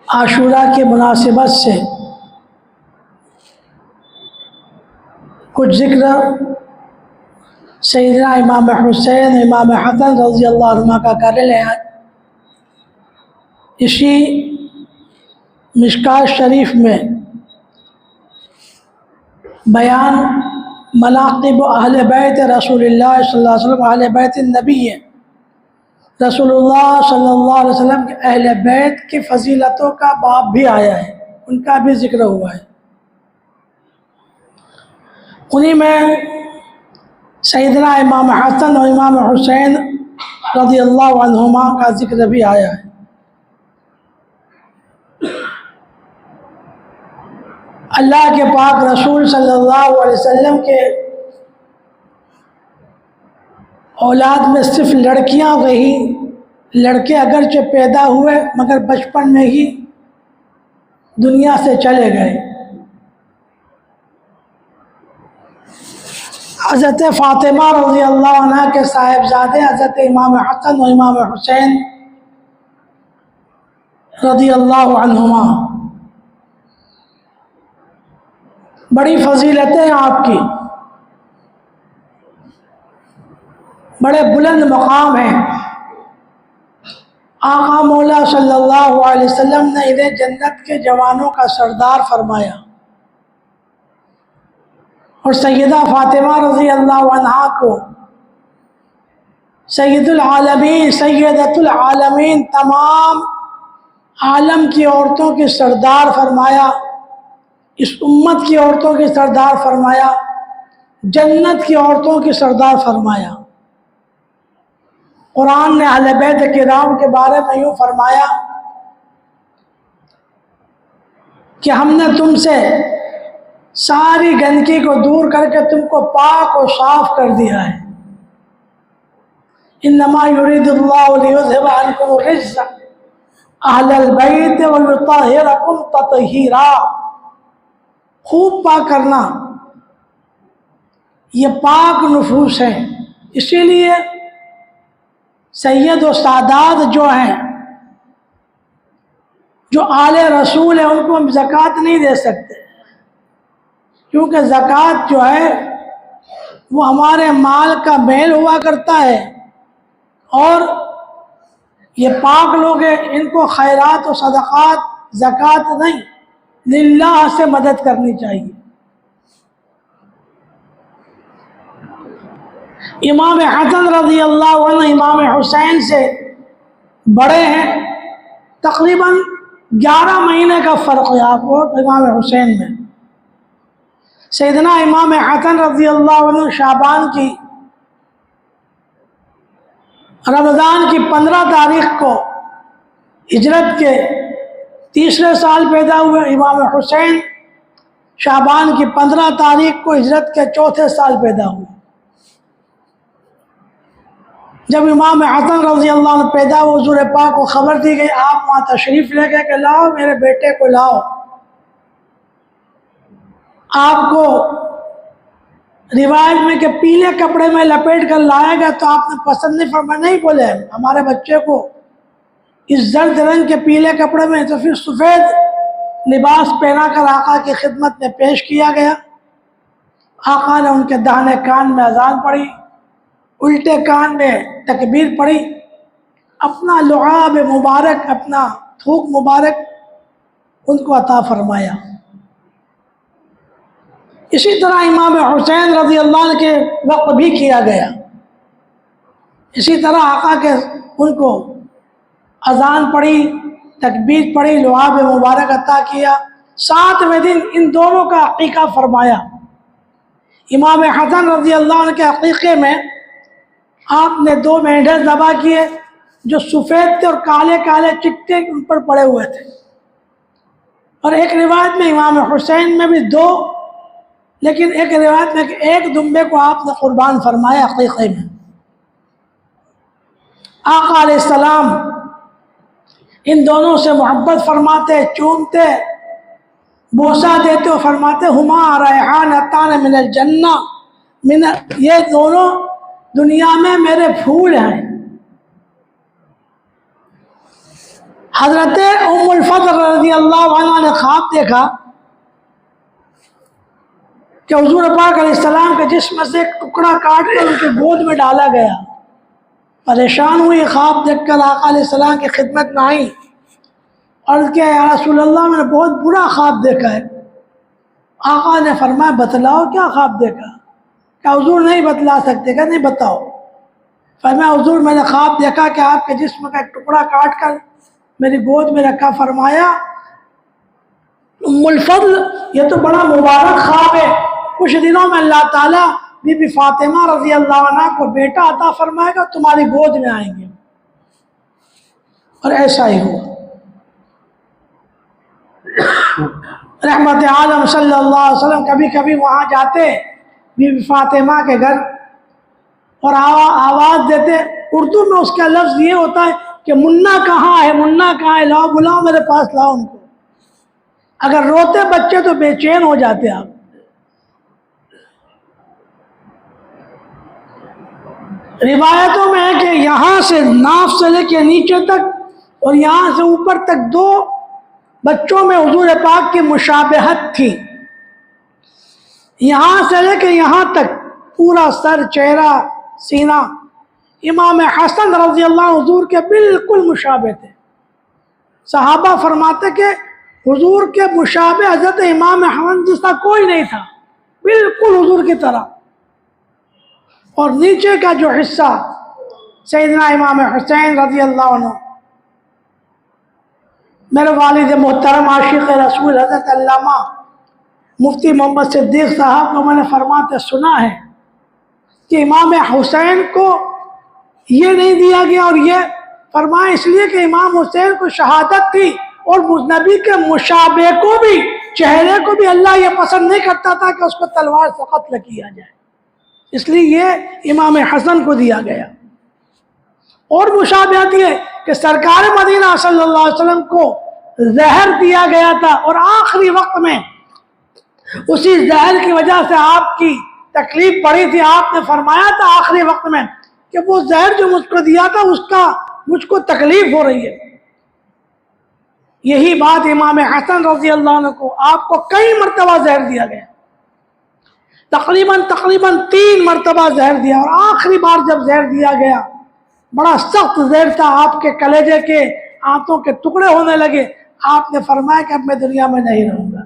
आशूरा के मुनासिबत से कुछ ज़िक्र सैयदना इमाम हुसैन इमाम हसन रज़ी अल्लाह अन्हुमा का कर ले हैं। इसी मिशकात शरीफ में बयान मनाक़िब अहले बैत रसूलुल्लाह सल्लल्लाहु अलैहि वसल्लम अहले बैत नबी रसूलुल्लाह सल्लल्लाहु अलैहि वसल्लम के अहले बैत की फ़जीलतों का बाब भी आया है, उनका भी ज़िक्र हुआ है। उन्हीं में सैयदना इमाम हसन और इमाम हुसैन रज़ियल्लाहु अन्हुमा का ज़िक्र भी आया है। अल्लाह के पाक रसूल सल्लल्लाहु अलैहि वसल्लम के औलाद में सिर्फ लड़कियां रही, लड़के अगरचे पैदा हुए मगर बचपन में ही दुनिया से चले गए। हज़रत फ़ातिमा रज़ी अल्लाह अन्हा के साहिबजादे हज़रत इमाम हसन और इमाम हुसैन रज़ी अल्लाह अन्हुमा, बड़ी फ़जीलतें आपकी, बड़े बुलंद मकाम हैं। आका मौला सल्लल्लाहु अलैहि वसल्लम ने इन्हें जन्नत के जवानों का सरदार फरमाया और सैयदा फ़ातिमा रज़ी अल्लाह अन्हा को सैयदुल आलमीन सैयदतुल आलमीन तमाम आलम की औरतों की सरदार फरमाया, इस उम्मत की औरतों की सरदार फरमाया, जन्नत की औरतों की सरदार फरमाया। कुरान ने अहले बैत किराम के बारे में यूँ फरमाया कि हमने तुमसे सारी गंदगी को दूर करके तुमको पाक और साफ कर दिया है। इन्नमा युरीदुल्लाहु लियुज़हिबा अन्कुम रिज्स अहलल बैत व युतहिरकुम तत्हीरा। खूब पाक करना, ये पाक नफूस है। इसीलिए सैयद और सादात जो हैं, जो आले रसूल हैं, उनको हम ज़कात नहीं दे सकते, क्योंकि ज़कात जो है वो हमारे माल का मेल हुआ करता है और ये पाक लोग हैं, इनको खैरात और सदक़ात ज़कात नहीं, लिल्लाह से मदद करनी चाहिए। इमाम हसन रज़ी अल्लाह अन्हु इमाम हुसैन से बड़े हैं, तकरीबन 11 महीने का फ़र्क है आपको इमाम हुसैन में। सैयदना इमाम हसन रज़ी अल्लाह अन्हु शाबान की रमज़ान की 15 तारीख़ को हिजरत के तीसरे साल पैदा हुए। इमाम हुसैन शाबान की 15 तारीख़ को हिजरत के चौथे साल पैदा हुए। जब इमाम हसन रज़ी अल्लाह अन्हु पैदा हुए, हुज़ूर पाक को ख़बर दी गई, आप वहाँ तशरीफ़ ले गए कि लाओ मेरे बेटे को लाओ। आपको रिवायत में कि पीले कपड़े में लपेट कर लाया गया तो आपने पसंद नहीं फरमाया, नहीं बोले हमारे बच्चे को इस जर्द रंग के पीले कपड़े में, तो फिर सफ़ेद लिबास पहना कर आका की खिदमत में पेश किया गया। आका ने उनके दाहिने कान में अजान पढ़ी, उल्टे कान में तकबीर पढ़ी, अपना लुआब मुबारक, अपना थूक मुबारक उनको अता फरमाया। इसी तरह इमाम हुसैन रज़ी अल्लाह अन्हु के वक्त भी किया गया। इसी तरह आका के उनको अजान पढ़ी, तकबीर पढ़ी, लुआब मुबारक अता किया। 7वें दिन इन दोनों का अक़ीक़ा फरमाया। इमाम हसन रज़ी अल्लाह अन्हु के अक़ीक़े में आपने 2 मेंढे ज़बा किए जो सफ़ेद थे और काले काले चिट्टे उन पर पड़े हुए थे। और एक रिवायत में इमाम हुसैन में भी 2, लेकिन एक रिवायत में कि 1 दुम्बे को आपने कुर्बान फरमाया अक़ीक़े में। आका अलैहिस्सलाम इन दोनों से मोहब्बत फरमाते, चूमते, बोसा देते हो, फरमाते हुमा रैहानतान मिनल जन्ना, मिन, ये दोनों दुनिया में मेरे फूल हैं। हजरत उम्मुल फज़ल रज़ियल्लाहु अन्हा ने ख्वाब देखा कि हुज़ूर पाक अलैहिस्सलाम के जिस्म से एक टुकड़ा काट कर उनके गोद में डाला गया। परेशान हुई, ख्वाब देखकर आका अलैहिस्सलाम की खिदमत में आई और क्या या रसूलल्लाह, मैंने बहुत बुरा ख्वाब देखा है। आका ने फरमाया बतलाओ क्या ख्वाब देखा। क्या हुजूर नहीं बतला सकते? क्या नहीं बताओ। फरमाया हुजूर मैंने ख्वाब देखा कि आपके जिस्म का एक टुकड़ा काट कर मेरी गोद में रखा। फरमाया उम्मुल फज़ल, ये तो बड़ा मुबारक ख्वाब है, कुछ दिनों में अल्लाह ताला बीबी फातिमा रज़ी अल्लाह अन्हा को बेटा अता फरमाएगा, तुम्हारी गोद में आएंगे। और ऐसा ही हुआ। रहमत आलम सल्लल्लाहु अलैहि वसल्लम कभी कभी वहाँ जाते बीबी फातिमा के घर और आवाज़ देते। उर्दू में उसका लफ्ज़ ये होता है कि मुन्ना कहाँ है, मुन्ना कहाँ है, लाओ बुलाओ मेरे पास लाओ उनको। अगर रोते बच्चे तो बेचैन हो जाते आप। रिवायतों में है कि यहाँ से नाफ से लेके नीचे तक और यहाँ से ऊपर तक दो बच्चों में हुजूर पाक की मुशाबहत थी। यहाँ से लेके यहाँ तक पूरा सर, चेहरा, सीना इमाम हसन रज़ी अल्लाह हुजूर के बिल्कुल मुशाबे थे। सहाबा फरमाते कि हुजूर के मुशाबे हज़रत इमाम हसन जैसा कोई नहीं था, बिल्कुल हुजूर की तरह। और नीचे का जो हिस्सा सैयदना इमाम हुसैन रज़ी अल्लाह अन्हु, मेरे वालिद मोहतरम आशिक़ रसूल हज़रत अल्लामा मुफ्ती मोहम्मद सिद्दीक़ साहब को मैंने फरमाते सुना है कि इमाम हुसैन को ये नहीं दिया गया और ये फरमाया इसलिए कि इमाम हुसैन को शहादत थी और नबी के मुशाबे को भी, चेहरे को भी अल्लाह ये पसंद नहीं करता था कि उसको तलवार से कत्ल किया जाए, इसलिए ये इमाम हसन को दिया गया। और मुशाबहत ये कि सरकार मदीना सल्लल्लाहु अलैहि वसल्लम को जहर दिया गया था और आखिरी वक्त में उसी जहर की वजह से आपकी तकलीफ पड़ी थी। आपने फरमाया था आखिरी वक्त में कि वो जहर जो मुझको दिया था उसका मुझको तकलीफ हो रही है। यही बात इमाम हसन रज़ी अल्लाह अन्हु को आपको कई मरतबा जहर दिया गया, तकरीबन 3 मरतबा जहर दिया और आखिरी बार जब जहर दिया गया बड़ा सख्त जहर था, आपके कलेजे के आंतों के टुकड़े होने लगे। आपने फरमाया कि अब मैं दुनिया में नहीं रहूँगा।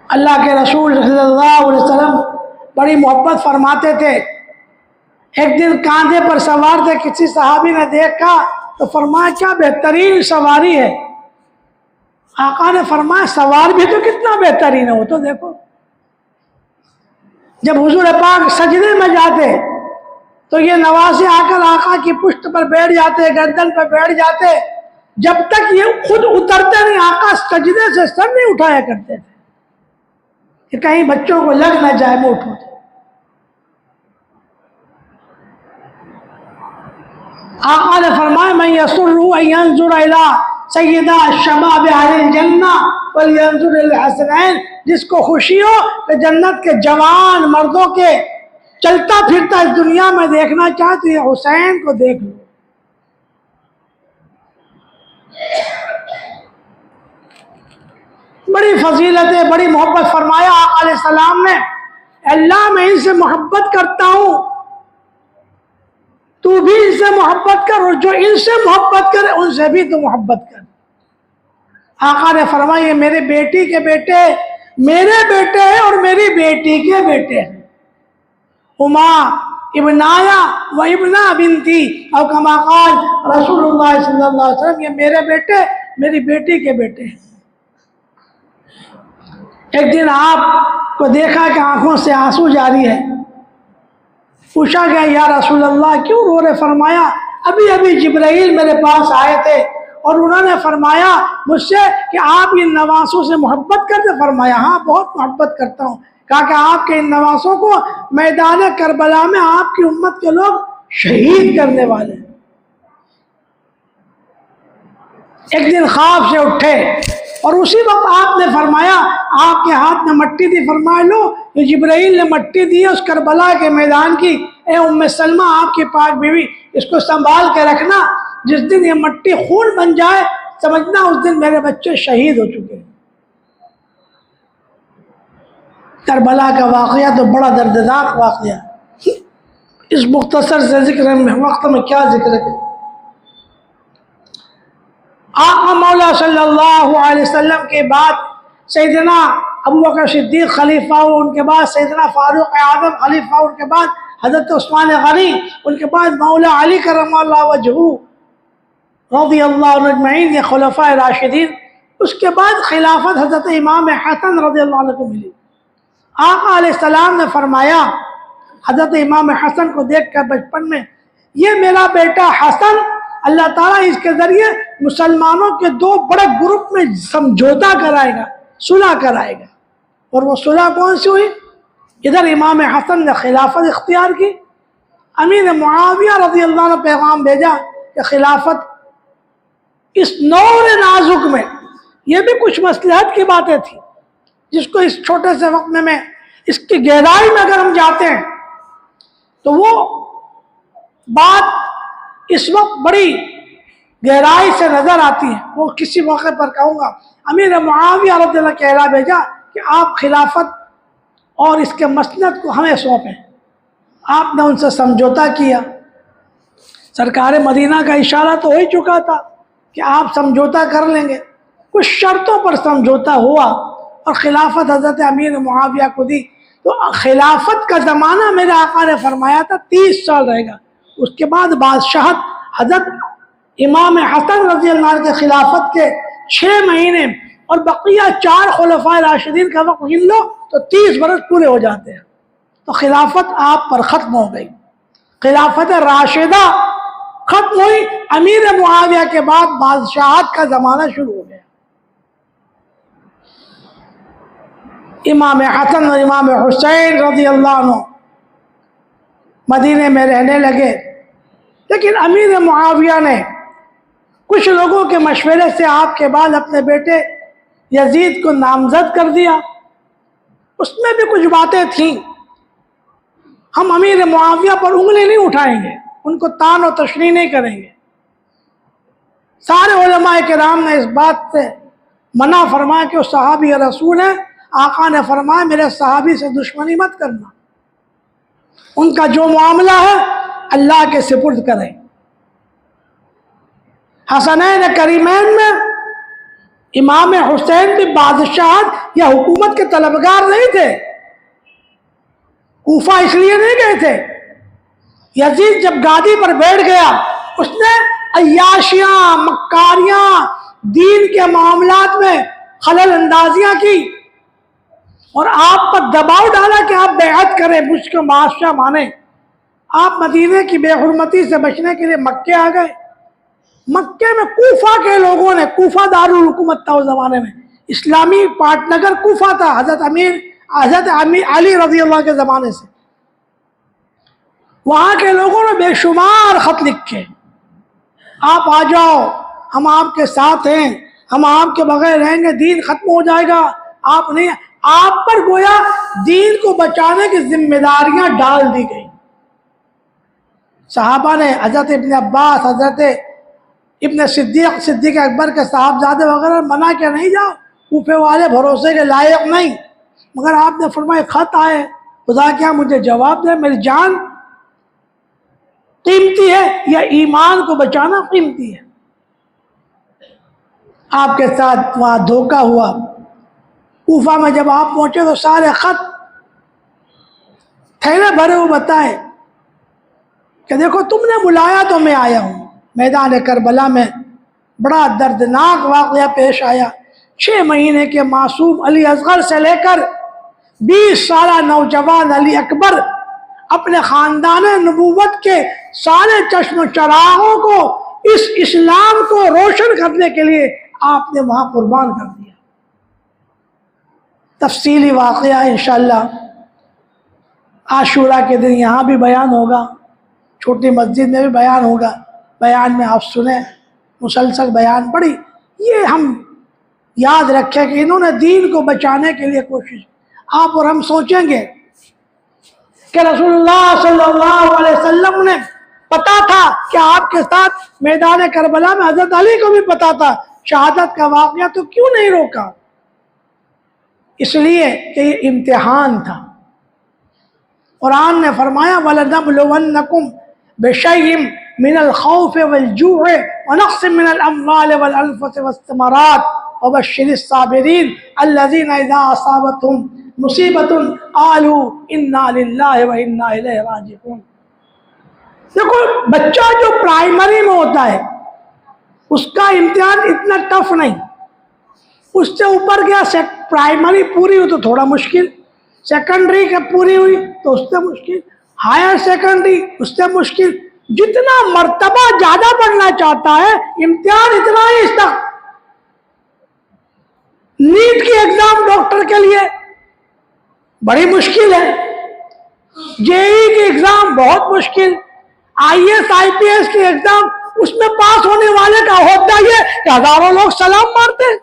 अल्लाह के रसूल सल्लल्लाहु अलैहि वसल्लम बड़ी मोहब्बत फरमाते थे। एक दिन कांधे पर सवार थे, किसी सहाबी ने देखा तो फरमाया क्या बेहतरीन सवारी है। आका ने फरमाया सवार भी तो कितना बेहतरीन है, वो तो देखो। जब हुजूर पाक सजदे में जाते तो ये नवासे आकर आका की पुष्ट पर बैठ जाते, गर्दन पर बैठ जाते। जब तक ये खुद उतरते नहीं, आका सजदे से सर नहीं उठाया करते थे कि कहीं बच्चों को लग न जाए मैं उठूं। आका ने फरमाया मैं यसुर्रु अन यंजुर इला सय्यदा शबाब अहलिल जन्ना वल यंजुर इल हसनैन, जिसको खुशी हो कि जन्नत के जवान मर्दों के चलता फिरता इस दुनिया में देखना चाहते हैं, हुसैन को देख लो। बड़ी फजीलत, बड़ी मोहब्बत फरमाया आका सलाम ने, अल्लाह मैं इनसे मोहब्बत करता हूँ, तू भी इनसे मोहब्बत कर और जो इनसे मोहब्बत करे उनसे भी तू मोहब्बत कर। आका ने फरमाया ये मेरे बेटी के बेटे, मेरे बेटे हैं और मेरी बेटी के बेटे हैं। उमा इब्नाया व इब्ना बिनती और कमा क़ाल रसूलुल्लाह सल्लल्लाहु अलैहि वसल्लम, ये मेरे बेटे मेरी बेटी के बेटे हैं। एक दिन आपको देखा कि आंखों से आंसू जारी है। पूछा गया या रसूलल्लाह क्यों रो रहे? फरमाया अभी अभी जिब्राइल मेरे पास आए थे और उन्होंने फरमाया मुझसे कि आप इन नवासों से मोहब्बत करते? फरमाया हाँ बहुत मोहब्बत करता हूँ। कहा कि आपके इन नवासों को मैदान करबला में आपकी उम्मत के लोग शहीद करने वाले। एक दिन ख्वाब से उठे और उसी वक्त आपने फरमाया, आपके हाथ में मट्टी थी, फरमाया लो ये जिब्राइल ने मट्टी दी है उस करबला के मैदान की, ए उम्मे सलमा आपकी पाक बीवी, इसको संभाल के रखना, जिस दिन ये मट्टी खून बन जाए समझना उस दिन मेरे बच्चे शहीद हो चुके हैं। करबला का वाक़या तो बड़ा दर्दनाक वाक़या, इस मुख्तसर से जिक्र में वक्त में क्या जिक्र है। आका मौला सल्लल्लाहु अलैहि वसल्लम के बाद सैयदना अबू बकर सिद्दीक़ खलीफा हुए, उनके बाद सैयदना फारूक आज़म खलीफा, उनके बाद हज़रत उस्मान गनी, उनके बाद मौला अली करमल्लाहु वजहू रज़ियल्लाहु अन्हु अजमईन, ये खुलफ़ाए राशिदीन। उसके बाद खिलाफत हज़रत इमाम हसन रज़ियल्लाहु अन्हु को मिली। आका अलैहिस्सलाम ने फरमाया हज़रत इमाम हसन को देख कर बचपन में, ये मेरा बेटा हसन, अल्लाह ताला इसके ज़रिए मुसलमानों के दो बड़े ग्रुप में समझौता कराएगा, सुलह कराएगा। और वो सुलह कौन सी हुई? इधर इमाम हसन ने खिलाफत इख्तियार की, अमीर मुआविया रज़ियल्लाहु अन्हु पैगाम भेजा कि खिलाफत इस नौर नाजुक में, ये भी कुछ मसलहत की बातें थी जिसको इस छोटे से वक्त में मैं इसकी गहराई में अगर हम जाते हैं तो वो बात इस वक्त बड़ी गहराई से नजर आती है। वो किसी मौके पर कहूँगा, अमीर मुआविया रज़ियल्लाहु अन्हु कहला भेजा कि आप खिलाफत और इसके मसनद को हमें सौंपें। आपने उनसे समझौता किया, सरकार मदीना का इशारा तो हो ही चुका था कि आप समझौता कर लेंगे, कुछ शर्तों पर समझौता हुआ और खिलाफत हज़रत अमीर मुआविया को दी। तो खिलाफत का ज़माना मेरे आका ने फरमाया था 30 साल रहेगा, उसके बाद बादशाहत हज़रत इमाम हसन रज़ियल्लाहु अन्हु के खिलाफत के 6 महीने और बकिया 4 खुलफ़ाए राशिदीन का वक्त गिन लो तो 30 बरस पूरे हो जाते हैं। तो खिलाफत आप पर ख़त्म हो गई, खिलाफत राशिदा ख़त्म हुई, अमीर मुआविया के बाद बादशाहत का ज़माना शुरू हो गया। इमाम हसन और इमाम हुसैन रज़ियल्लाहु अन्हु मदीने में रहने लगे, लेकिन अमीर मुआविया ने कुछ लोगों के मशवरे से आपके बाद अपने बेटे यजीद को नामजद कर दिया। उसमें भी कुछ बातें थीं, हम अमीर मुआविया पर उंगली नहीं उठाएंगे, उनको तान और तशरीह नहीं करेंगे। सारे उलमाए किराम ने इस बात से मना फरमाया कि वो सहाबी रसूल है। आका ने फरमाया मेरे सहाबी से दुश्मनी मत करना, उनका जो मामला है अल्लाह के सिपुर्द करें। हसनैन करीमैन में इमाम हुसैन भी बादशाहत या हुकूमत के तलबगार नहीं थे, कूफा इसलिए नहीं गए थे। यजीद जब गादी पर बैठ गया उसने अय्याशियाँ, मक्कारियाँ, दीन के मामलात में खलल अंदाजियाँ की और आप पर दबाव डाला कि आप बेअत करें, मुझको बादशाह माने। आप मदीने की बेहुरमती से बचने के लिए मक्के आ गए। मक्के में कूफा के लोगों ने, कूफा दारुल हुकूमत था उस ज़माने में, इस्लामी पाटनगर कूफा था हज़रत अमीर अली रज़ियल्लाहु के ज़माने से। वहाँ के लोगों ने बेशुमार ख़त लिखे, आप आ जाओ, हम आपके साथ हैं, हम आपके बगैर रहेंगे, दीन ख़त्म हो जाएगा, आप नहीं। आप पर गोया दीन को बचाने की जिम्मेदारियां डाल दी गई। सहाबा ने हज़रत इब्न अब्बास, हज़रत इब्न सिद्दीक़ अकबर के साहबजादे वगैरह मना किया, नहीं जाओ, कूफे वाले भरोसे के लायक नहीं। मगर आपने फरमाया ख़त आए, खुदा क्या मुझे जवाब दे, मेरी जान कीमती है या ईमान को बचाना कीमती है। आपके साथ वहाँ धोखा हुआ। कूफा में जब आप पहुँचे तो सारे ख़त थैले भरे हुए बताए कि देखो तुमने बुलाया तो मैं आया हूँ। मैदान करबला में बड़ा दर्दनाक वाक़या पेश आया। 6 महीने के मासूम अली असगर से लेकर 20 साल नौजवान अली अकबर अपने ख़ानदान नबूवत के सारे चश्म चरागों को इस इस्लाम को रोशन करने के लिए आपने वहाँ कुर्बान कर दिया। तफसीली वाक़या इंशाअल्लाह आशूरा के दिन यहाँ भी बयान होगा, छोटी मस्जिद में भी बयान होगा। बयान में आप सुने, मुसलसल बयान पढ़ी। ये हम याद रखें कि इन्होंने दीन को बचाने के लिए कोशिश। आप और हम सोचेंगे कि रसूलुल्लाह सल्लल्लाहु अलैहि वसल्लम ने पता था कि आपके साथ मैदान करबला में हजरत अली को भी पता था शहादत का वाक़या, तो क्यों नहीं रोका? इसलिए कि ये इम्तिहान था। कुरान ने फरमाया वलनबलुवन्नकुम बिशैइन मिनल खौफ़ि वल जू'i व नक़्सिम मिनल अम्वालि वल अनफ़ुसि वस्समरात व बश्शिरिस साबिरीन अल्लज़ीना इज़ा असाबतहुम मुसीबतुन क़ालू इन्ना लिल्लाहि व इन्ना इलैहि राजिऊन। देखो, बच्चा जो प्राइमरी में होता है उसका इम्तिहान इतना टफ नहीं, उससे ऊपर गया, प्राइमरी पूरी हुई तो थोड़ा मुश्किल, सेकेंडरी का पूरी हुई तो उससे मुश्किल, हायर सेकेंडरी उससे मुश्किल। जितना मर्तबा ज्यादा पढ़ना चाहता है इम्तिहान इतना ही सख्त। नीट की एग्जाम डॉक्टर के लिए बड़ी मुश्किल है, जेई की एग्जाम बहुत मुश्किल, आईएएस आईपीएस की एग्जाम, उसमें पास होने वाले का होता है कि हजारों लोग सलाम मारते हैं,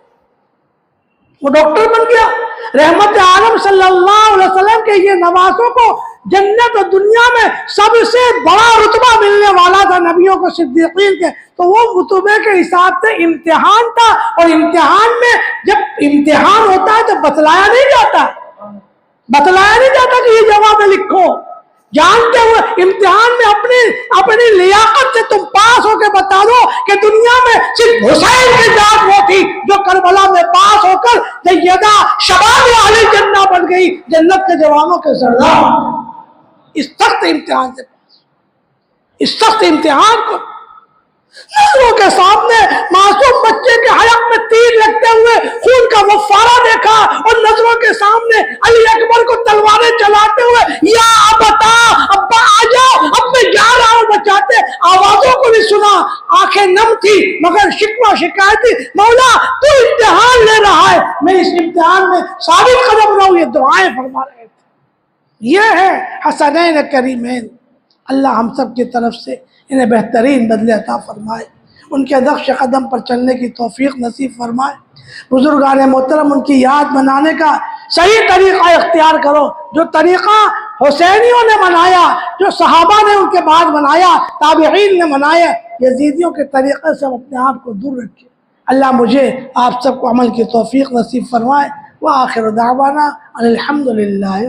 वो डॉक्टर बन गया। रहमत आलम सल्लल्लाहु अलैहि वसल्लम के ये नवासों को जन्नत और दुनिया में सबसे बड़ा रुतबा मिलने वाला था नबियों को, सिद्दीकीन के, तो वो रुतबे के हिसाब से इम्तिहान था। और इम्तिहान में जब इम्तिहान होता है तो बतलाया नहीं जाता कि ये जवाब लिखो, जानते हुए इम्तिहान में अपनी लियाकत से तुम पास होकर बता दो कि दुनिया में सिर्फ हुसैन की जात वो थी जो करबला में पास होकर सैयदा शबाब अहले जन्नह बन गई, जन्नत के जवानों के सरदार। इस सख्त इम्तिहान से पास, इस सख्त इम्तिहान को नजरों के सामने मासूम बच्चे के हलक में तीर लगते हुए खून का वफारा देखा, और नजरों के सामने अली अकबर को तलवारें चलाते हुए या अबता, अब्बा आ जाओ, अब मैं जा रहा हूं बचाते, आवाजों को भी सुना, आंखें नम थी मगर शिकवा शिकायत थी, मौला तू इम्तिहान ले रहा है, मैं इस इम्तिहान में साबित कदम रहूं, ये दुआएं फरमा रहे थे। ये है हसनैन करीमैन। अल्लाह हम सब की तरफ से इन्हें बेहतरीन बदले अता फरमाए, उनके नक्श कदम पर चलने की तौफीक नसीब फरमाए। बुजुर्गान मोहतरम, उनकी याद मनाने का सही तरीक़ा इख्तियार करो, जो तरीक़ा हुसैनियों ने मनाया, जो सहाबा ने उनके बाद मनाया, ताबिईन ने मनाया, यजीदियों के तरीक़े से अपने आप को दूर रखिए। अल्लाह मुझे आप सबको अमल की तौफीक नसीब फरमाए। व आखिर दावाना अनिल हम्दुलिल्लाहि।